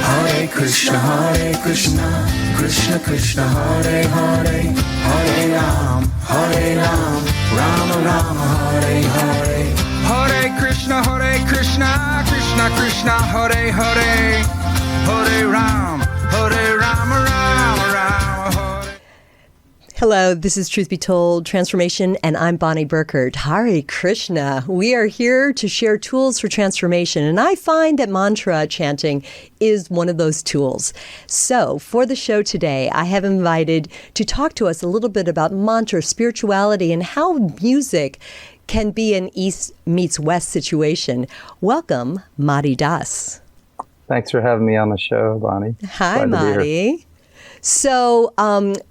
Hare Krishna, Krishna Krishna, Hare Hare, Hare Ram, Rama Rama, Hare Hare. Hare Krishna, Krishna Krishna, Hare Hare, Hare Ram, Rama Rama, Hare. Hello, this is Truth Be Told Transformation, and I'm Bonnie Burkert. Hare Krishna. We are here to share tools for transformation, and I find that mantra chanting is one of those tools. So, for the show today, I have invited to talk to us a little bit about mantra, spirituality, and how music can be an East meets West situation. Welcome, Madi Das. Thanks for having me on the show, Bonnie. Hi, Madi. So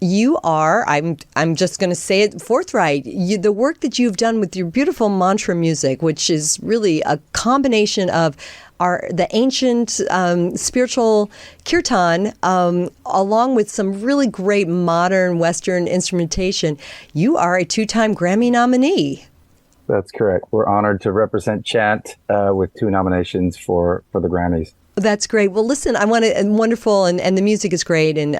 you are, I'm just going to say it forthright, the work that you've done with your beautiful mantra music, which is really a combination of the ancient spiritual kirtan, along with some really great modern Western instrumentation. You are a 2-time Grammy nominee. That's correct. We're honored to represent Chant with 2 nominations for the Grammys. That's great. Well, listen, I want to, wonderful, and the music is great, and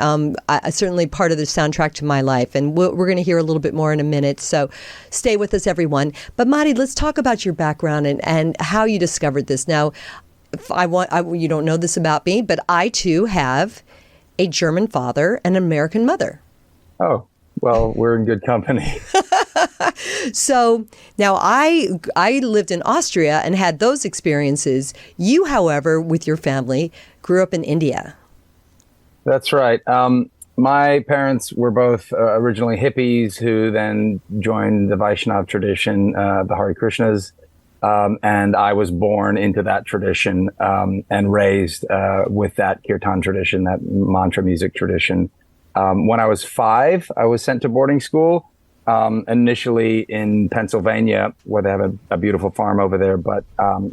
certainly part of the soundtrack to my life. And we're going to hear a little bit more in a minute, so stay with us, everyone. But Madi, let's talk about your background and how you discovered this. Now, you don't know this about me, but I too have a German father and an American mother. Oh, well, we're in good company. So now I lived in Austria and had those experiences. You, however, with your family, grew up in India. That's right. My parents were both originally hippies who then joined the Vaishnava tradition, the Hare Krishnas. And I was born into that tradition and raised with that kirtan tradition, that mantra music tradition. When I was 5, I was sent to boarding school. Initially in Pennsylvania, where they have a beautiful farm over there. But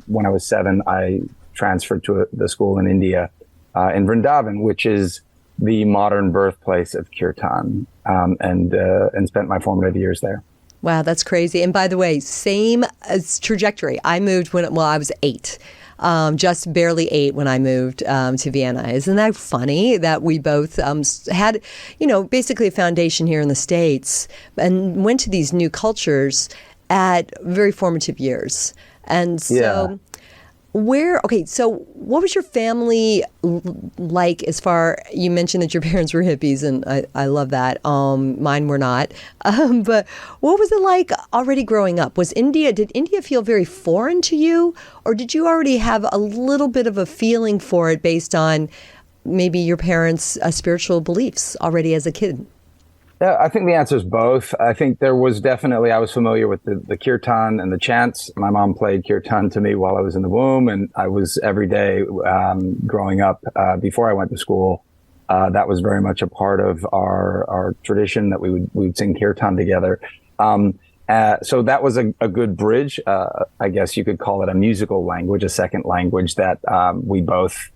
when I was 7, I transferred to the school in India, in Vrindavan, which is the modern birthplace of kirtan, and spent my formative years there. Wow, that's crazy. And by the way, same as trajectory. I moved when I was 8. Just barely 8 when I moved to Vienna. Isn't that funny that we both had, basically a foundation here in the States and went to these new cultures at very formative years. And so so what was your family like as far, you mentioned that your parents were hippies, and I love that. Mine were not. But what was it like already growing up? Did India feel very foreign to you? Or did you already have a little bit of a feeling for it based on maybe your parents' spiritual beliefs already as a kid? Yeah, I think the answer is both. I think there was definitely, I was familiar with the kirtan and the chants. My mom played kirtan to me while I was in the womb, and I was every day growing up before I went to school. That was very much a part of our tradition that we would sing kirtan together. So that was a good bridge. I guess you could call it a musical language, a second language that we both,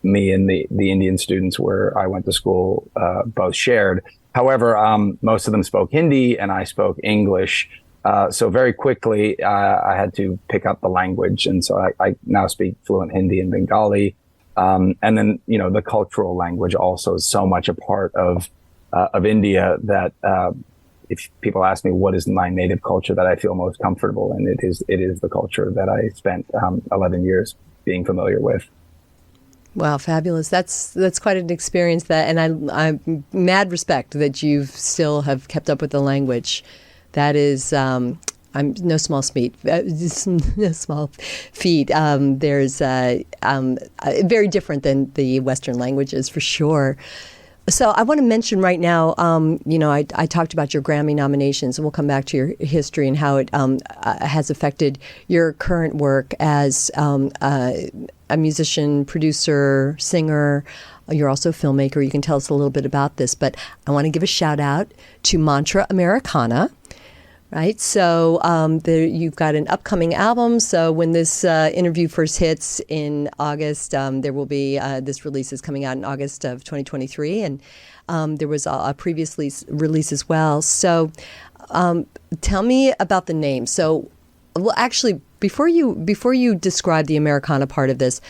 me and the Indian students where I went to school, both shared. However, most of them spoke Hindi and I spoke English. So very quickly, I had to pick up the language. And so I now speak fluent Hindi and Bengali. And then, the cultural language also is so much a part of India that if people ask me what is my native culture that I feel most comfortable in, it is the culture that I spent 11 years being familiar with. Wow, fabulous. That's quite an experience, and I'm mad respect that you still have kept up with the language. That is, I'm no small feat. No small feat. There's very different than the Western languages for sure. So I want to mention right now, I talked about your Grammy nominations, and we'll come back to your history and how it has affected your current work as a musician, producer, singer. You're also a filmmaker. You can tell us a little bit about this, but I want to give a shout out to Mantra Americana. Right, so you've got an upcoming album. So when this interview first hits in August, there will be this release is coming out in August of 2023, and there was a previous release as well. So tell me about the name. So Well, actually, before you describe the Americana part of this,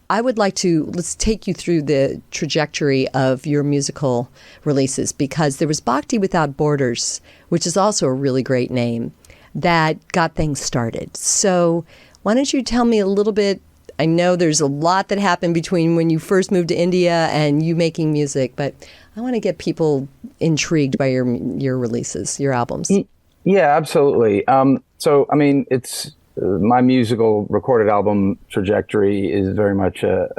I would like to let's take you through the trajectory of your musical releases, because there was Bhakti Without Borders, which is also a really great name, that got things started. So why don't you tell me a little bit? I know there's a lot that happened between when you first moved to India and you making music, but I want to get people intrigued by your releases, your albums. Yeah, absolutely. So, I mean, it's my musical recorded album trajectory is very much a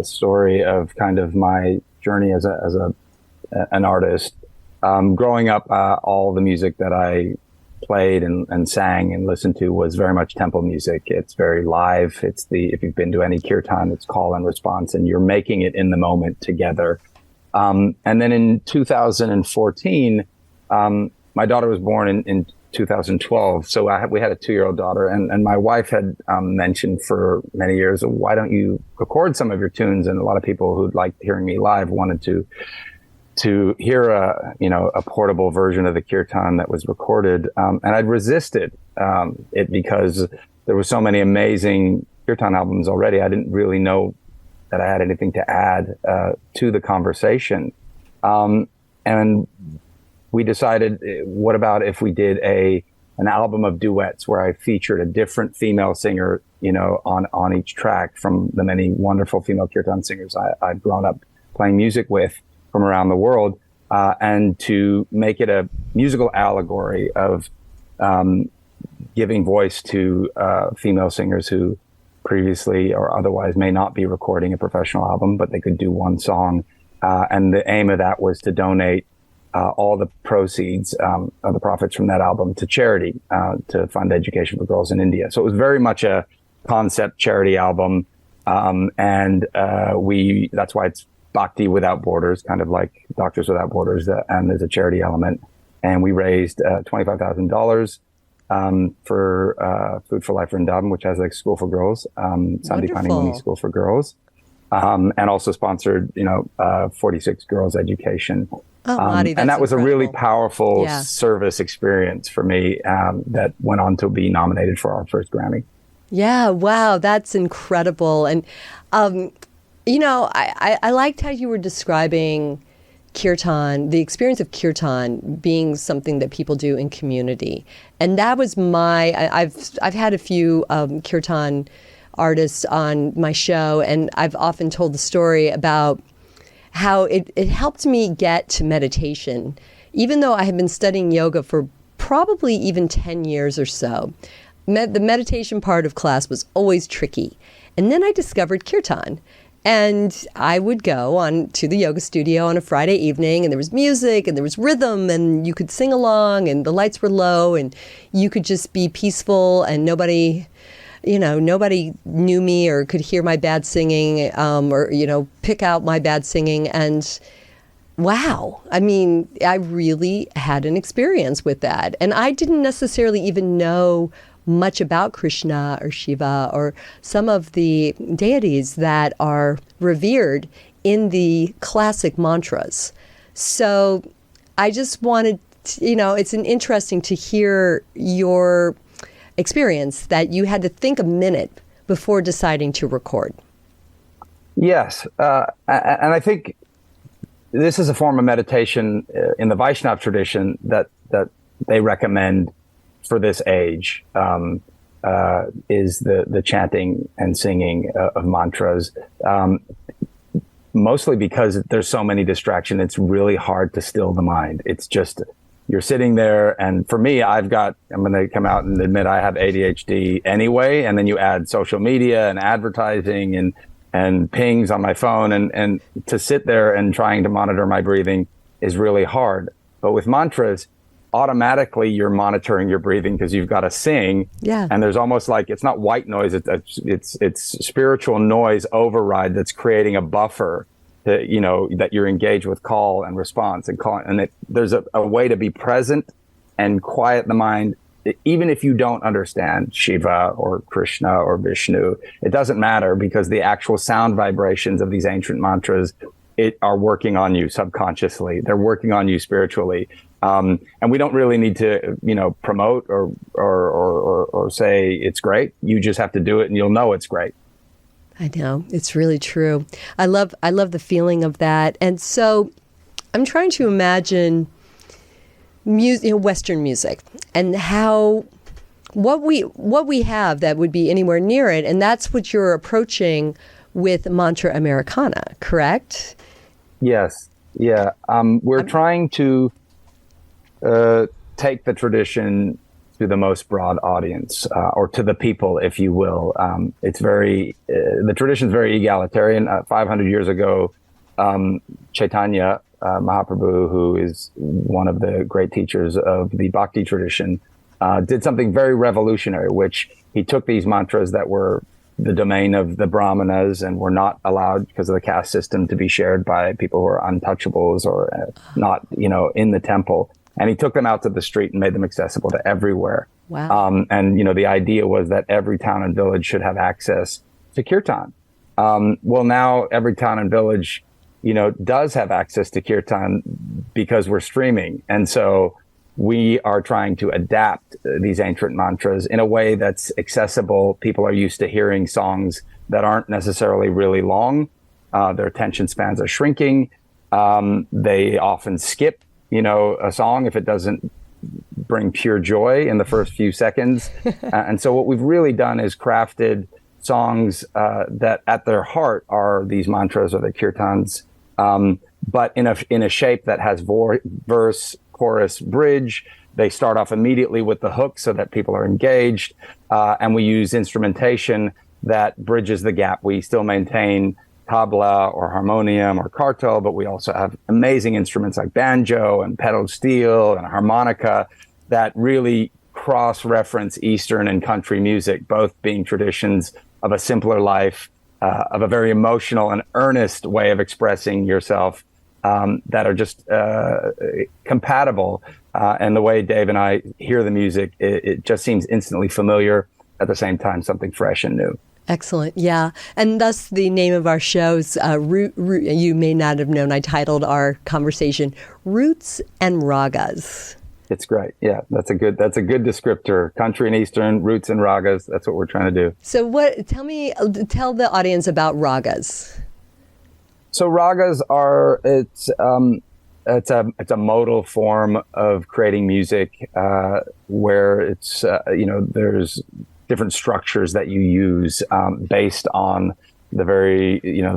story of kind of my journey as an artist. Growing up, all the music that I played and sang and listened to was very much temple music. It's very live. If you've been to any kirtan, it's call and response, and you're making it in the moment together. And then in 2014, my daughter was born in 2012. So we had a 2-year-old daughter, and my wife had mentioned for many years, why don't you record some of your tunes? And a lot of people who'd liked hearing me live wanted to hear a portable version of the kirtan that was recorded. And I'd resisted it because there were so many amazing kirtan albums already. I didn't really know that I had anything to add to the conversation. And we decided, what about if we did an album of duets where I featured a different female singer, on each track from the many wonderful female kirtan singers I'd grown up playing music with from around the world, and to make it a musical allegory of giving voice to female singers who previously or otherwise may not be recording a professional album, but they could do one song. And the aim of that was to donate all the proceeds of the profits from that album to charity, to fund education for girls in India. So it was very much a concept charity album. And that's why it's Bhakti Without Borders, kind of like Doctors Without Borders, and there's a charity element. And we raised $25,000 for Food for Life Vrindavan, which has like school for girls, Sandipani Muni School for Girls, and also sponsored, 46 girls education. Oh, Madi, and that was incredible. A really powerful service experience for me that went on to be nominated for our first Grammy. Yeah, wow, that's incredible. And, I liked how you were describing kirtan, the experience of kirtan being something that people do in community. And that was I've had a few kirtan artists on my show, and I've often told the story about how it helped me get to meditation. Even though I had been studying yoga for probably even 10 years or so, the meditation part of class was always tricky. And then I discovered kirtan. And I would go on to the yoga studio on a Friday evening, and there was music and there was rhythm, and you could sing along, and the lights were low, and you could just be peaceful, and nobody knew me or could hear my bad singing, or pick out my bad singing. And wow, I mean, I really had an experience with that. And I didn't necessarily even know much about Krishna or Shiva or some of the deities that are revered in the classic mantras. So I just wanted to, it's interesting to hear your experience that you had to think a minute before deciding to record. Yes. And I think this is a form of meditation in the Vaishnava tradition that they recommend for this age, is the chanting and singing of mantras, mostly because there's so many distractions. It's really hard to still the mind. It's just, you're sitting there, and for me, I'm going to come out and admit I have ADHD anyway, and then you add social media and advertising and pings on my phone, and to sit there and trying to monitor my breathing is really hard. But with mantras, automatically you're monitoring your breathing because you've got to sing. Yeah. And there's almost like, it's not white noise, it's spiritual noise override that's creating a buffer that, that you're engaged with call and response and call. And there's a way to be present and quiet the mind. Even if you don't understand Shiva or Krishna or Vishnu, it doesn't matter, because the actual sound vibrations of these ancient mantras are working on you subconsciously. They're working on you spiritually. And we don't really need to, promote or say it's great. You just have to do it and you'll know it's great. I know, it's really true. I love the feeling of that. And so I'm trying to imagine music, Western music, and what we have that would be anywhere near it, and that's what you're approaching with Mantra Americana, correct? Yes. Yeah. We're trying to take the tradition to the most broad audience, or to the people, if you will. It's the tradition is very egalitarian. 500 years ago, Chaitanya Mahaprabhu, who is one of the great teachers of the Bhakti tradition, did something very revolutionary, which he took these mantras that were the domain of the Brahmanas and were not allowed because of the caste system to be shared by people who are untouchables or not, in the temple. And he took them out to the street and made them accessible to everywhere. Wow. And, the idea was that every town and village should have access to kirtan. Well, now every town and village, does have access to kirtan because we're streaming. And so we are trying to adapt these ancient mantras in a way that's accessible. People are used to hearing songs that aren't necessarily really long. Their attention spans are shrinking. They often skip, a song if it doesn't bring pure joy in the first few seconds. And so what we've really done is crafted songs that at their heart are these mantras or the kirtans, but in a shape that has verse, chorus, bridge. They start off immediately with the hook so that people are engaged. And we use instrumentation that bridges the gap. We still maintain tabla or harmonium or kartal, but we also have amazing instruments like banjo and pedal steel and harmonica that really cross-reference Eastern and country music, both being traditions of a simpler life, of a very emotional and earnest way of expressing yourself, that are just compatible. And the way Dave and I hear the music, it just seems instantly familiar, at the same time something fresh and new. Excellent. Yeah. And thus the name of our show's you may not have known, I titled our conversation, Roots and Ragas. It's great. Yeah, that's a good descriptor. Country and Eastern, roots and ragas. That's what we're trying to do. So tell the audience about ragas. So ragas it's a modal form of creating music, where it's, there's different structures that you use, based on the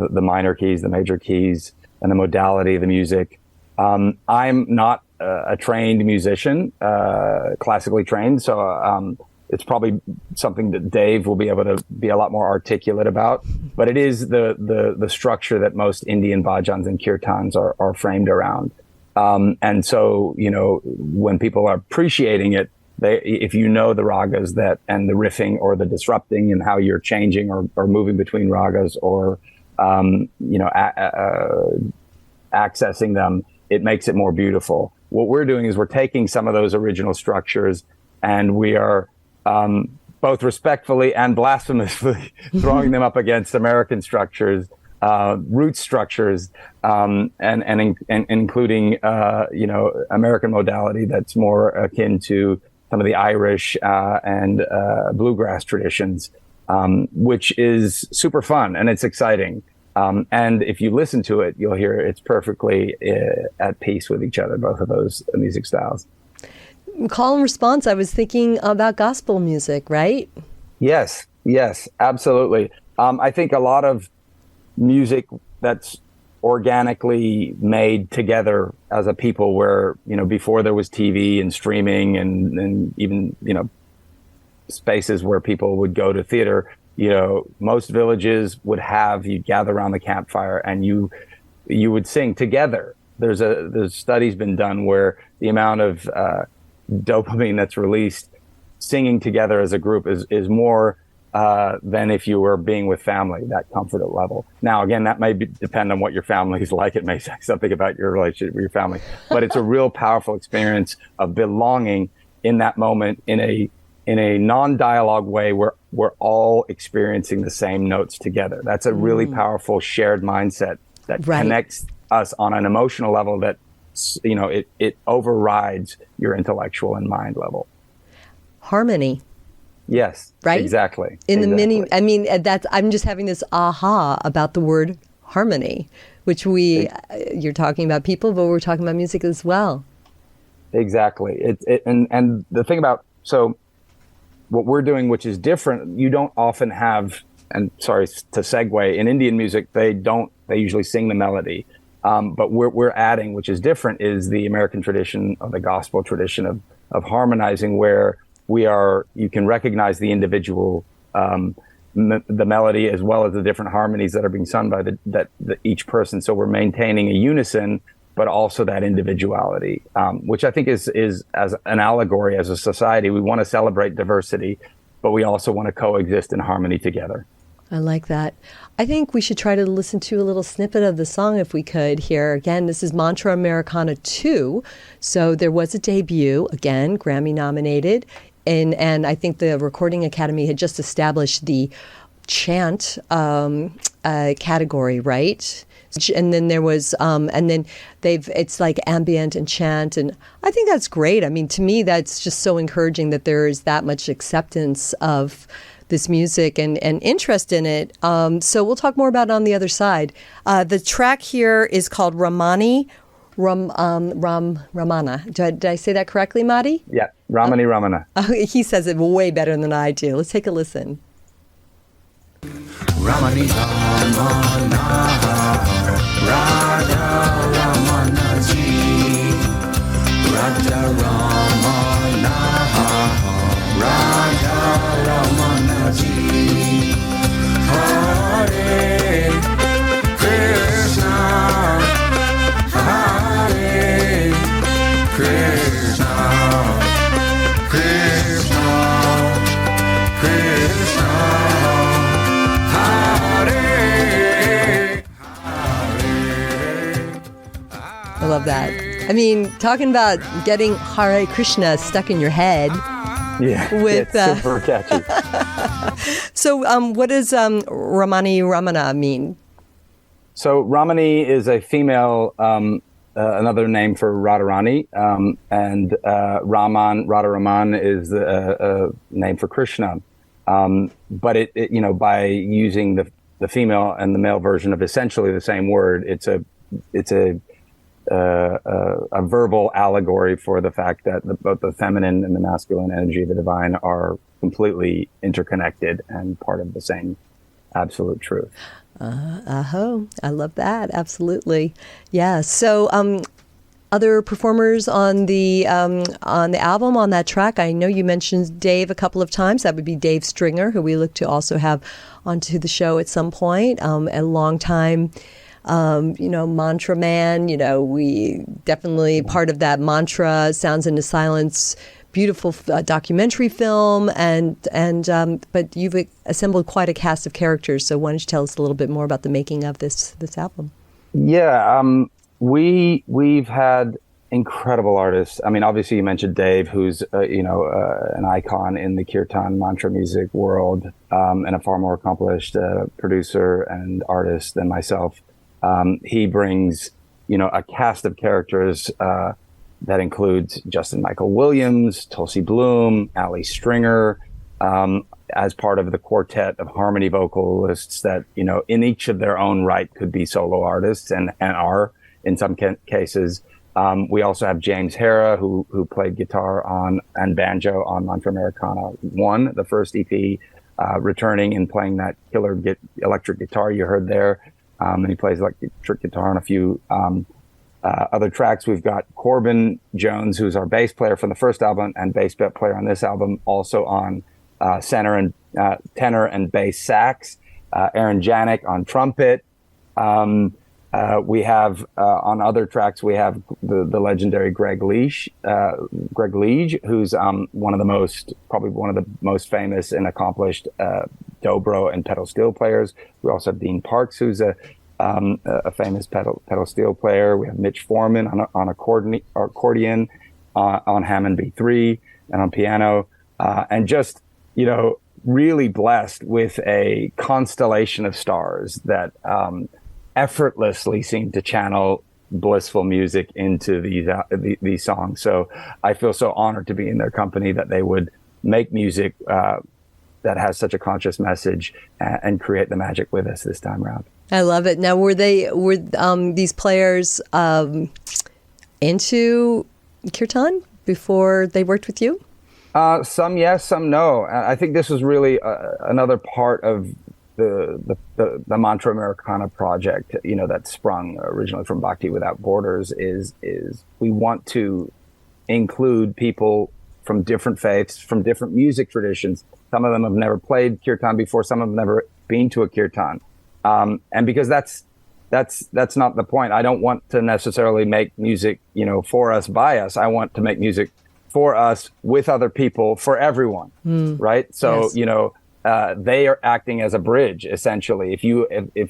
the minor keys, the major keys, and the modality of the music. I'm not a trained musician, classically trained. So, it's probably something that Dave will be able to be a lot more articulate about, but it is the structure that most Indian bhajans and kirtans are framed around. And so, when people are appreciating it, if you know the ragas and the riffing or the disrupting and how you're changing or moving between ragas or, accessing them, it makes it more beautiful. What we're doing is we're taking some of those original structures and we are, both respectfully and blasphemously throwing them up against American structures, root structures, and including, American modality that's more akin to some of the Irish and bluegrass traditions, which is super fun and it's exciting. And if you listen to it, you'll hear it's perfectly at peace with each other, both of those music styles. Call and response, I was thinking about gospel music, right? Yes, absolutely. I think a lot of music that's organically made together as a people where, before there was TV and streaming and even, spaces where people would go to theater, most villages would you'd gather around the campfire and you would sing together. There's studies been done where the amount of dopamine that's released singing together as a group is more than if you were being with family, that comfort level. Now, again, that may depend on what your family is like. It may say something about your relationship with your family, but it's a real powerful experience of belonging in that moment in a non-dialogue way where we're all experiencing the same notes together. That's a really powerful shared mindset that connects us on an emotional level that it overrides your intellectual and mind level. Harmony. Yes, right? Exactly. In the mini, I mean, I'm just having this aha about the word harmony, which you're talking about people, but we're talking about music as well. Exactly. And the thing about, so what we're doing, which is different, you don't often have, and sorry to segue, in Indian music, they usually sing the melody. But we're adding, which is different, is the American tradition of the gospel tradition of harmonizing, where you can recognize the individual, the melody, as well as the different harmonies that are being sung by each person. So we're maintaining a unison, but also that individuality, which I think is as an allegory, as a society, we want to celebrate diversity, but we also want to coexist in harmony together. I like that. I think we should try to listen to a little snippet of the song if we could here. Again, this is Mantra Americana II. So there was a debut, again, Grammy-nominated. And I think the Recording Academy had just established the chant category, right? And then there was, and then it's like ambient and chant. And I think that's great. I mean, to me, that's just so encouraging that there is that much acceptance of this music and interest in it. So we'll talk more about it on the other side. The track here is called Ramana. Did I say that correctly, Madi? Yeah, Ramana. He says it way better than I do. Let's take a listen. Ramani Ramana, Radha Ramana Ji, Radha Ramana, Radha Ramana Ji, Hare Krishna, Hare Krishna, Krishna, Krishna. I love that. I mean, talking about getting Hare Krishna stuck in your head. Yeah, with it's super catchy. So what does Ramana mean? So Ramani is a female, another name for Radharani, and Radharaman is a name for Krishna. But it by using the female and the male version of essentially the same word, it's a verbal allegory for the fact that both the feminine and the masculine energy of the divine are completely interconnected and part of the same absolute truth. I love that. Absolutely. Yeah. So, other performers on the album, on that track, I know you mentioned Dave a couple of times. That would be Dave Stringer, who we look to also have onto the show at some point. A long time, mantra man. We definitely part of that mantra, Sounds into Silence, beautiful documentary film, but you've assembled quite a cast of characters. So why don't you tell us a little bit more about the making of this album? Yeah. We've had incredible artists. I mean, obviously you mentioned Dave, who's an icon in the kirtan mantra music world, and a far more accomplished producer and artist than myself. He brings, a cast of characters that includes Justin Michael Williams, Tulsi Bloom, Ali Stringer, as part of the quartet of harmony vocalists that, in each of their own right could be solo artists and are in some cases. We also have James Hara, who played guitar and banjo on Mantra Americana I, the first EP, returning and playing that killer electric guitar you heard there. And he plays electric guitar on a few other tracks. We've got Corbin Jones, who's our bass player from the first album and bass player on this album, also on tenor and bass sax. Aaron Janik on trumpet. We have on other tracks, we have the legendary Greg Leach, who's probably one of the most famous and accomplished dobro and pedal steel players. We also have Dean Parks, who's a famous pedal steel player. We have Mitch Foreman on accordion, on Hammond B3 and on piano, and just really blessed with a constellation of stars that effortlessly seem to channel blissful music into these songs. So I feel so honored to be in their company that they would make music that has such a conscious message and create the magic with us this time around. I love it. Now, were these players into kirtan before they worked with you? Some yes, some no. I think this was really another part of the Mantra Americana project, that sprung originally from Bhakti Without Borders. Is we want to include people from different faiths, from different music traditions. Some of them have never played kirtan before. Some have never been to a kirtan, and because that's not the point. I don't want to necessarily make music, for us, by us. I want to make music for us, with other people, for everyone, right? So, yes. They are acting as a bridge, essentially. If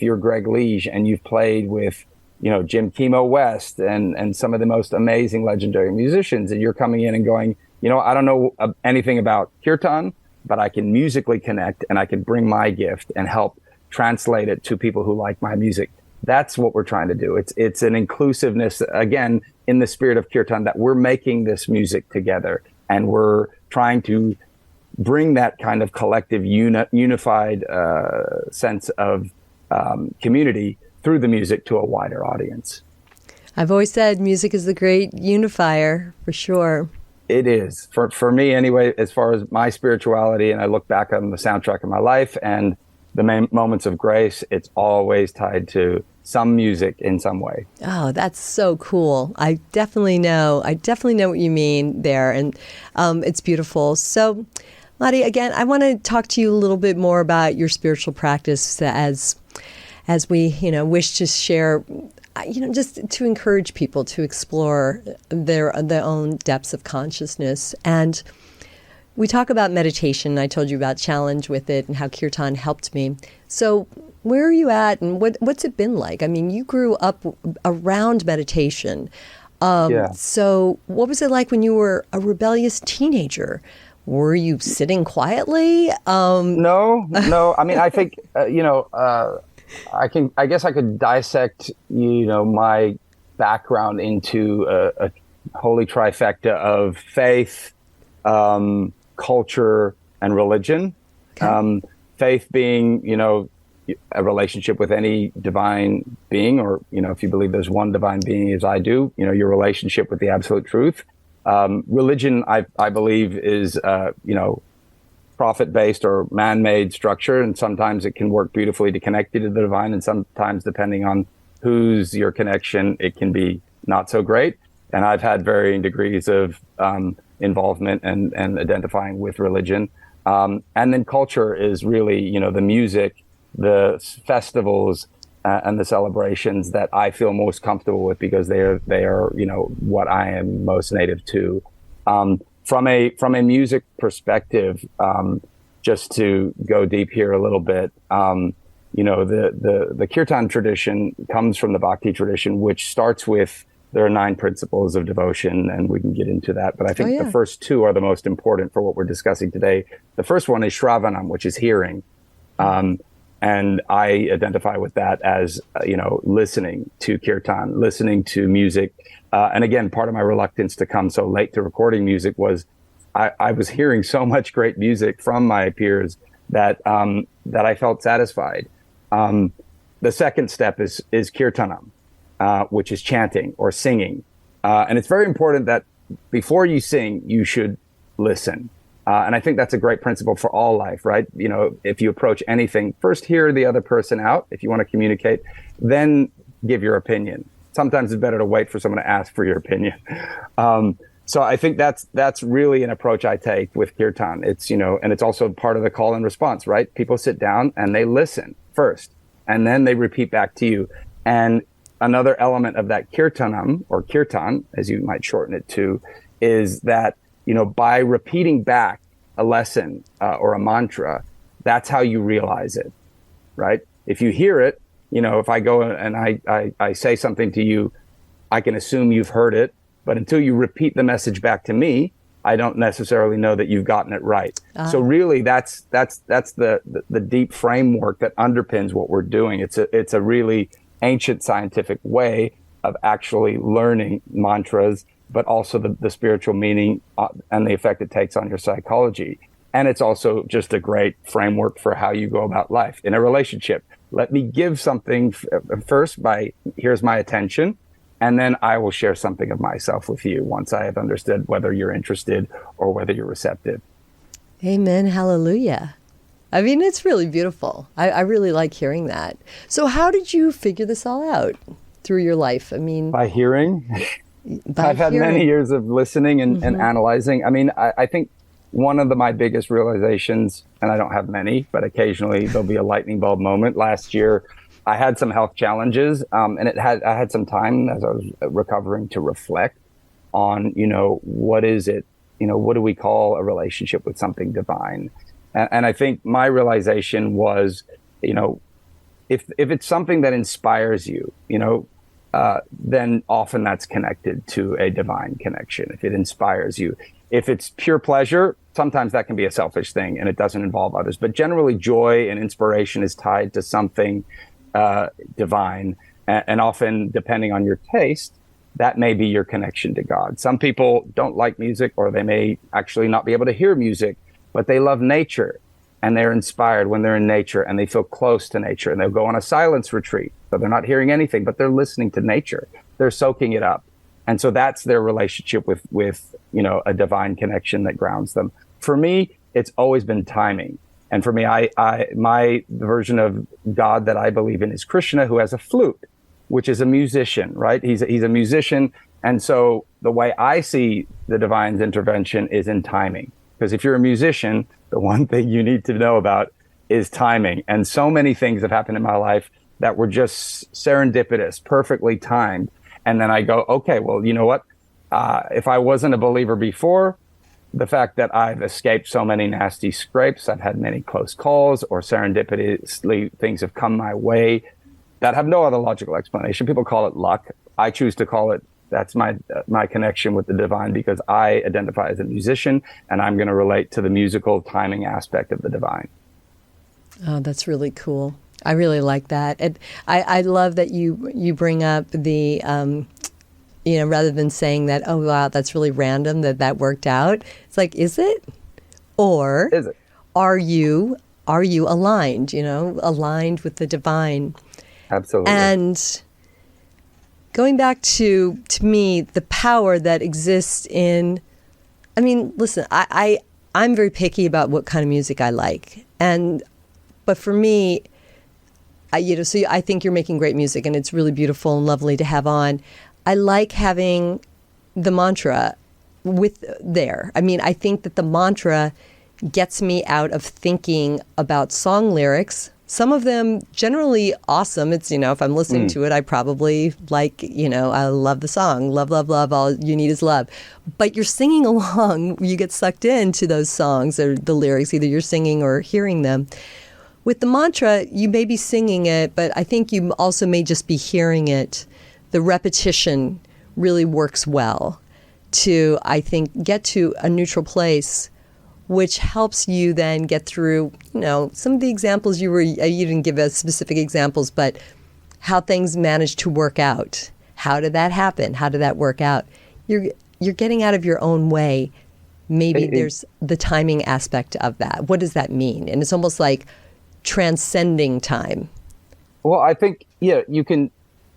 you're Greg Liege and you've played with, Jim Chemo West and some of the most amazing legendary musicians, and you're coming in and going, I don't know anything about kirtan, but I can musically connect and I can bring my gift and help translate it to people who like my music. That's what we're trying to do. It's an inclusiveness, again, in the spirit of kirtan, that we're making this music together and we're trying to bring that kind of collective unified sense of community through the music to a wider audience. I've always said music is the great unifier, for sure. It is. For me anyway, as far as my spirituality, and I look back on the soundtrack of my life and the main moments of grace, it's always tied to some music in some way. Oh, that's so cool. I definitely know what you mean there. And it's beautiful. So, Madi, again, I want to talk to you a little bit more about your spiritual practice as we, wish to share, just to encourage people to explore their own depths of consciousness. And we talk about meditation. I told you about challenge with it and how kirtan helped me. So where are you at and what's it been like? I mean, you grew up around meditation. So what was it like when you were a rebellious teenager? Were you sitting quietly? No. I mean, I think, I guess I could dissect, my background into a holy trifecta of faith, culture, and religion. Okay. Faith being, a relationship with any divine being, or, if you believe there's one divine being, as I do, your relationship with the absolute truth. Religion, I believe, is, prophet-based or man-made structure, and sometimes it can work beautifully to connect you to the divine, and sometimes, depending on who's your connection, it can be not so great. And I've had varying degrees of involvement and identifying with religion. And then culture is really, the music, the festivals, and the celebrations that I feel most comfortable with, because they are, what I am most native to. From a music perspective, just to go deep here a little bit, the kirtan tradition comes from the Bhakti tradition, which starts with, there are 9 principles of devotion, and we can get into that. But I think the first 2 are the most important for what we're discussing today. The first one is Shravanam, which is hearing. And I identify with that as, listening to kirtan, listening to music. And again, part of my reluctance to come so late to recording music was I was hearing so much great music from my peers that I felt satisfied. The second step is kirtanam, which is chanting or singing. And it's very important that before you sing, you should listen. And I think that's a great principle for all life, right? If you approach anything, first hear the other person out if you want to communicate, then give your opinion. Sometimes it's better to wait for someone to ask for your opinion. So I think that's really an approach I take with kirtan. It's, and it's also part of the call and response, right? People sit down and they listen first, and then they repeat back to you. And another element of that kirtanam, or kirtan, as you might shorten it to, is that, by repeating back a lesson or a mantra, that's how you realize it, right? If you hear it, if I go and I say something to you, I can assume you've heard it, but until you repeat the message back to me, I don't necessarily know that you've gotten it right. So really, that's the deep framework that underpins what we're doing. It's a really ancient scientific way of actually learning mantras, but also the spiritual meaning and the effect it takes on your psychology. And it's also just a great framework for how you go about life in a relationship. Let me give something first by, here's my attention, and then I will share something of myself with you once I have understood whether you're interested or whether you're receptive. Amen. Hallelujah. I mean, it's really beautiful. I really like hearing that. So how did you figure this all out through your life? I mean, by hearing. I've had many years of listening and analyzing. I mean, I think one of my biggest realizations, and I don't have many, but occasionally there'll be a lightning bulb moment. Last year, I had some health challenges, and I had some time as I was recovering to reflect on, what is it? What do we call a relationship with something divine? And I think my realization was, if it's something that inspires you, then often that's connected to a divine connection. If it inspires you, if it's pure pleasure, sometimes that can be a selfish thing and it doesn't involve others. But generally, joy and inspiration is tied to something divine, and often, depending on your taste, that may be your connection to God. Some people don't like music, or they may actually not be able to hear music, but they love nature, and they're inspired when they're in nature, and they feel close to nature, and they'll go on a silence retreat. So they're not hearing anything, but they're listening to nature. They're soaking it up. And so that's their relationship with a divine connection that grounds them. For me, it's always been timing. And for me, my version of God that I believe in is Krishna, who has a flute, which is a musician, right? He's a musician. And so the way I see the divine's intervention is in timing. Because if you're a musician, the one thing you need to know about is timing. And so many things have happened in my life that were just serendipitous, perfectly timed. And then I go, okay, well, you know what? If I wasn't a believer before, the fact that I've escaped so many nasty scrapes, I've had many close calls, or serendipitously things have come my way that have no other logical explanation. People call it luck. I choose to call it, that's my connection with the divine, because I identify as a musician, and I'm going to relate to the musical timing aspect of the divine. Oh, that's really cool. I really like that. And I love that you bring up the, rather than saying that, oh, wow, that's really random that worked out. It's like, is it? Or is it? Are you aligned, aligned with the divine? Absolutely. And going back to me, the power that exists in, I mean, listen, I'm very picky about what kind of music I like. But for me, so I think you're making great music, and it's really beautiful and lovely to have on. I like having the mantra there. I mean, I think that the mantra gets me out of thinking about song lyrics. Some of them generally awesome. It's, if I'm listening to it, I probably like, I love the song, love, love, love, all you need is love. But you're singing along, you get sucked into those songs or the lyrics, either you're singing or hearing them. With the mantra, you may be singing it, but I think you also may just be hearing it. The repetition really works well to, I think, get to a neutral place, which helps you then get through, some of the examples you didn't give us specific examples, but how things managed to work out. How did that happen? How did that work out? You're getting out of your own way. Maybe there's the timing aspect of that. What does that mean? And it's almost like transcending time. Well, I think, you can,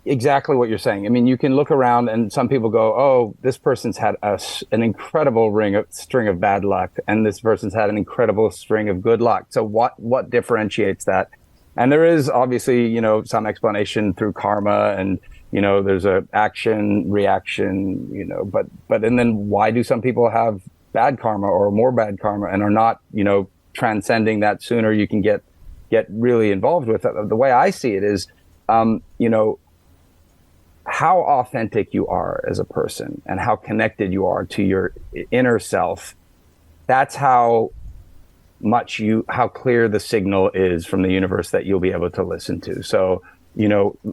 exactly what you're saying. I mean, you can look around and some people go, oh, this person's had an incredible string of bad luck, and this person's had an incredible string of good luck. So what differentiates that? And there is obviously, some explanation through karma, and, there's a action, reaction, but and then why do some people have bad karma or more bad karma and are not, transcending that sooner? You can get really involved with it. The way I see it is, how authentic you are as a person and how connected you are to your inner self. That's how clear the signal is from the universe that you'll be able to listen to. So,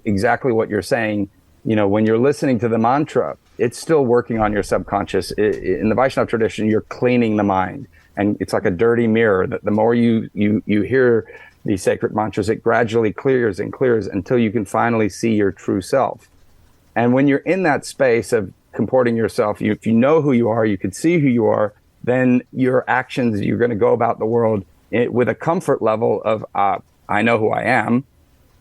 exactly what you're saying, when you're listening to the mantra, it's still working on your subconscious. In the Vaishnava tradition, you're cleaning the mind, and it's like a dirty mirror that the more you hear these sacred mantras, it gradually clears and clears until you can finally see your true self. And when you're in that space of comporting yourself, if you know who you are, you can see who you are, then your actions, you're going to go about the world with a comfort level of, I know who I am.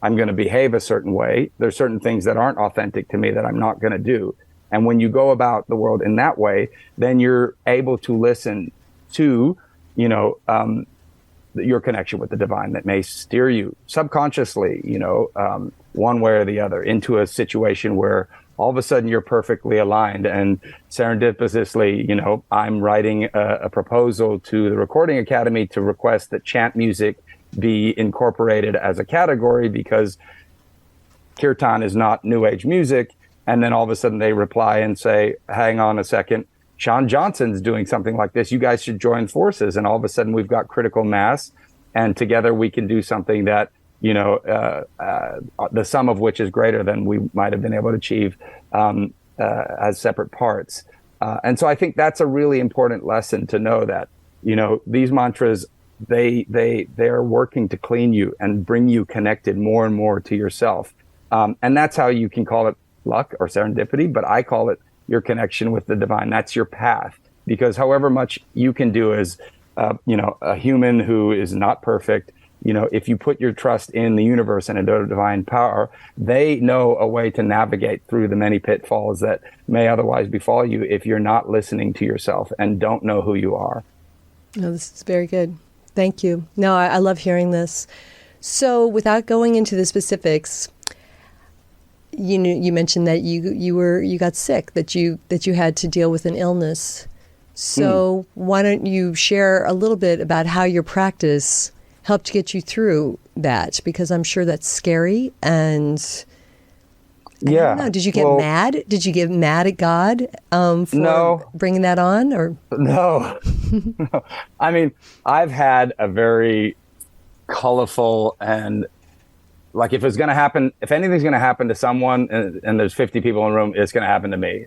I'm going to behave a certain way. There's certain things that aren't authentic to me that I'm not going to do. And when you go about the world in that way, then you're able to listen to, your connection with the divine that may steer you subconsciously, one way or the other into a situation where all of a sudden you're perfectly aligned. And serendipitously, I'm writing a proposal to the Recording Academy to request that chant music be incorporated as a category, because kirtan is not New Age music. And then all of a sudden they reply and say, hang on a second, Sean Johnson's doing something like this. You guys should join forces. And all of a sudden we've got critical mass, and together we can do something that, the sum of which is greater than we might have been able to achieve as separate parts. And so I think that's a really important lesson to know that, these mantras, they're working to clean you and bring you connected more and more to yourself. And that's how you can call it luck or serendipity, but I call it your connection with the divine. That's your path, because however much you can do as, a human who is not perfect, if you put your trust in the universe and in the divine power, they know a way to navigate through the many pitfalls that may otherwise befall you if you're not listening to yourself and don't know who you are. No, this is very good. Thank you. No, I love hearing this. So without going into the specifics, you mentioned that you got sick, that you had to deal with an illness. So why don't you share a little bit about how your practice helped get you through that? Because I'm sure that's scary. And I don't know, did you get mad? Did you get mad at God for bringing that on? Or no. No. I mean, I've had a very colorful and, like, if anything's going to happen to someone and there's 50 people in the room, it's going to happen to me.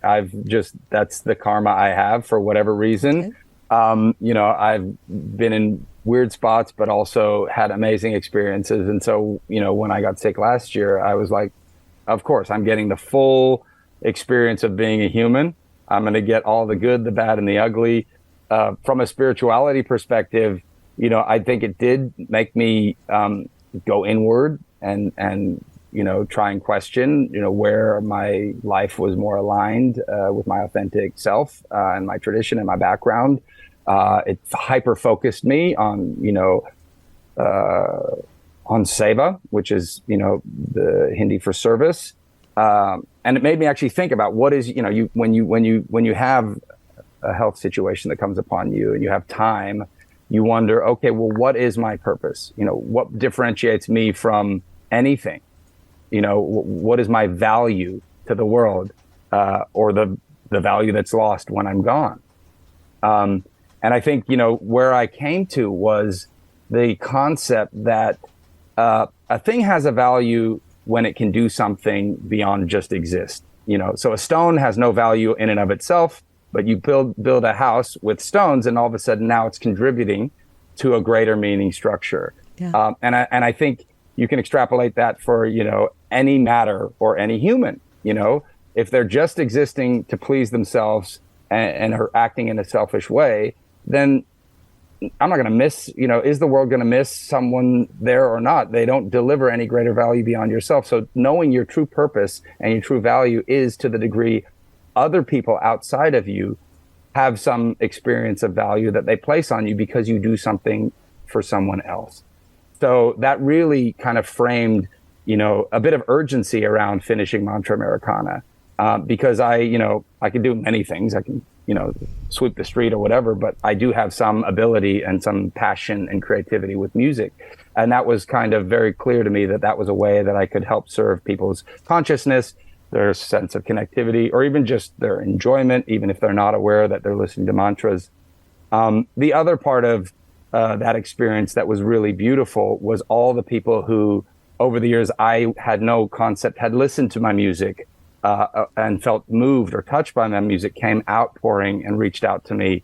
That's the karma I have for whatever reason. Okay. I've been in weird spots, but also had amazing experiences. And so, when I got sick last year, I was like, of course, I'm getting the full experience of being a human. I'm going to get all the good, the bad, and the ugly. From a spirituality perspective, I think it did make me go inward and try and question, where my life was more aligned with my authentic self and my tradition and my background. It hyper-focused me on seva, which is, the Hindi for service. And it made me actually think about what is, when you have a health situation that comes upon you and you have time, you wonder, okay, well, what is my purpose? What differentiates me from anything? What is my value to the world, or the value that's lost when I'm gone? And I think, where I came to was the concept that a thing has a value when it can do something beyond just exist. So a stone has no value in and of itself, but you build a house with stones, and all of a sudden now it's contributing to a greater meaning structure. Yeah. And I think you can extrapolate that for, any matter or any human. If they're just existing to please themselves and are acting in a selfish way, then I'm not going to miss, is the world going to miss someone there or not? They don't deliver any greater value beyond yourself. So knowing your true purpose and your true value is to the degree other people outside of you have some experience of value that they place on you because you do something for someone else. So that really kind of framed, a bit of urgency around finishing Mantra Americana, because I can do many things. I can, sweep the street or whatever, but I do have some ability and some passion and creativity with music. And that was kind of very clear to me that was a way that I could help serve people's consciousness, their sense of connectivity, or even just their enjoyment, even if they're not aware that they're listening to mantras. The other part of that experience that was really beautiful was all the people who, over the years, I had no concept, had listened to my music and felt moved or touched by my music, came outpouring and reached out to me,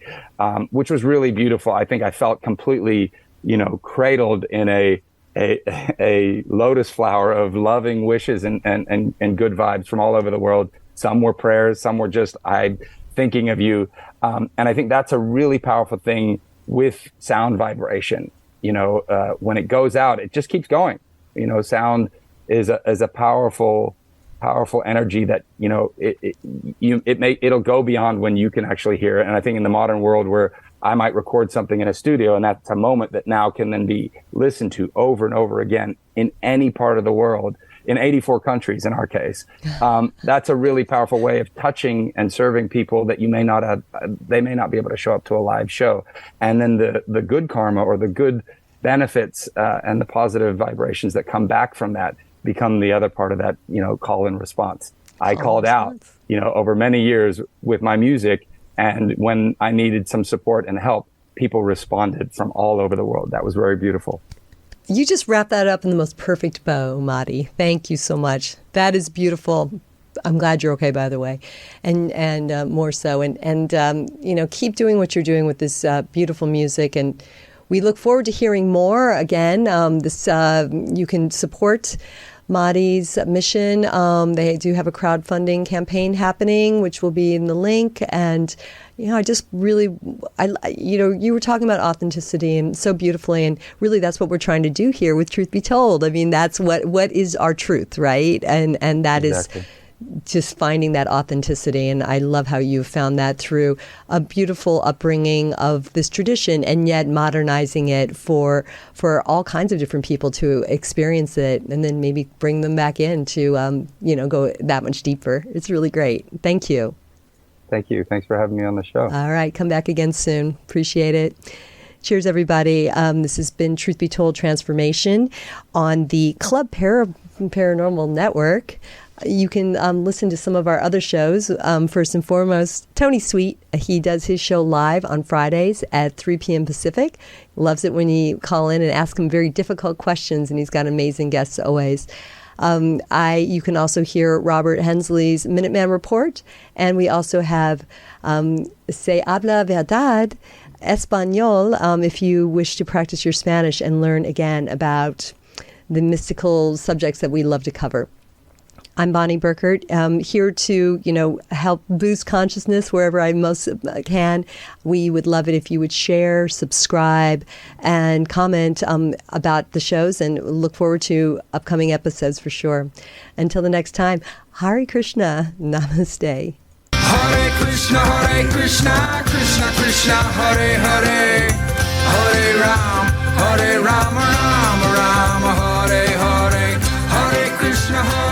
which was really beautiful. I think I felt completely, cradled in a a lotus flower of loving wishes and good vibes from all over the world. Some were prayers, some were just, I'm thinking of you. And I think that's a really powerful thing with sound vibration. When it goes out, it just keeps going. Sound is a powerful energy that, it'll go beyond when you can actually hear it. And I think in the modern world where I might record something in a studio and that's a moment that now can then be listened to over and over again in any part of the world, in 84 countries in our case. That's a really powerful way of touching and serving people that they may not be able to show up to a live show. And then the good karma or the good benefits and the positive vibrations that come back from that become the other part of that, call and response. I called out, over many years with my music. And when I needed some support and help, people responded from all over the world. That was very beautiful. You just wrapped that up in the most perfect bow, Madi. Thank you so much. That is beautiful. I'm glad you're okay, by the way, and more so. And keep doing what you're doing with this beautiful music. And we look forward to hearing more. Again, you can support Madi's mission. They do have a crowdfunding campaign happening, which will be in the link. And, I just really, you were talking about authenticity and so beautifully. And really, that's what we're trying to do here with Truth Be Told. I mean, that's what is our truth, right? And that exactly. is just finding that authenticity. And I love how you found that through a beautiful upbringing of this tradition and yet modernizing it for all kinds of different people to experience it and then maybe bring them back in to, go that much deeper. It's really great. Thank you. Thank you. Thanks for having me on the show. All right. Come back again soon. Appreciate it. Cheers, everybody. This has been Truth Be Told Transformation on the Club Paranormal Network. You can listen to some of our other shows. First and foremost, Tony Sweet. He does his show live on Fridays at 3 p.m. Pacific. Loves it when you call in and ask him very difficult questions, and he's got amazing guests always. You can also hear Robert Hensley's Minuteman Report, and we also have Se Habla Verdad Espanol if you wish to practice your Spanish and learn again about the mystical subjects that we love to cover. I'm Bonnie Burkert, here to, help boost consciousness wherever I most can. We would love it if you would share, subscribe, and comment about the shows, and look forward to upcoming episodes for sure. Until the next time, Hare Krishna, Namaste. Hare Krishna, Krishna Krishna, Hare Hare, Hare Ram, Rama Rama, Hare Hare, Hare Krishna, Hare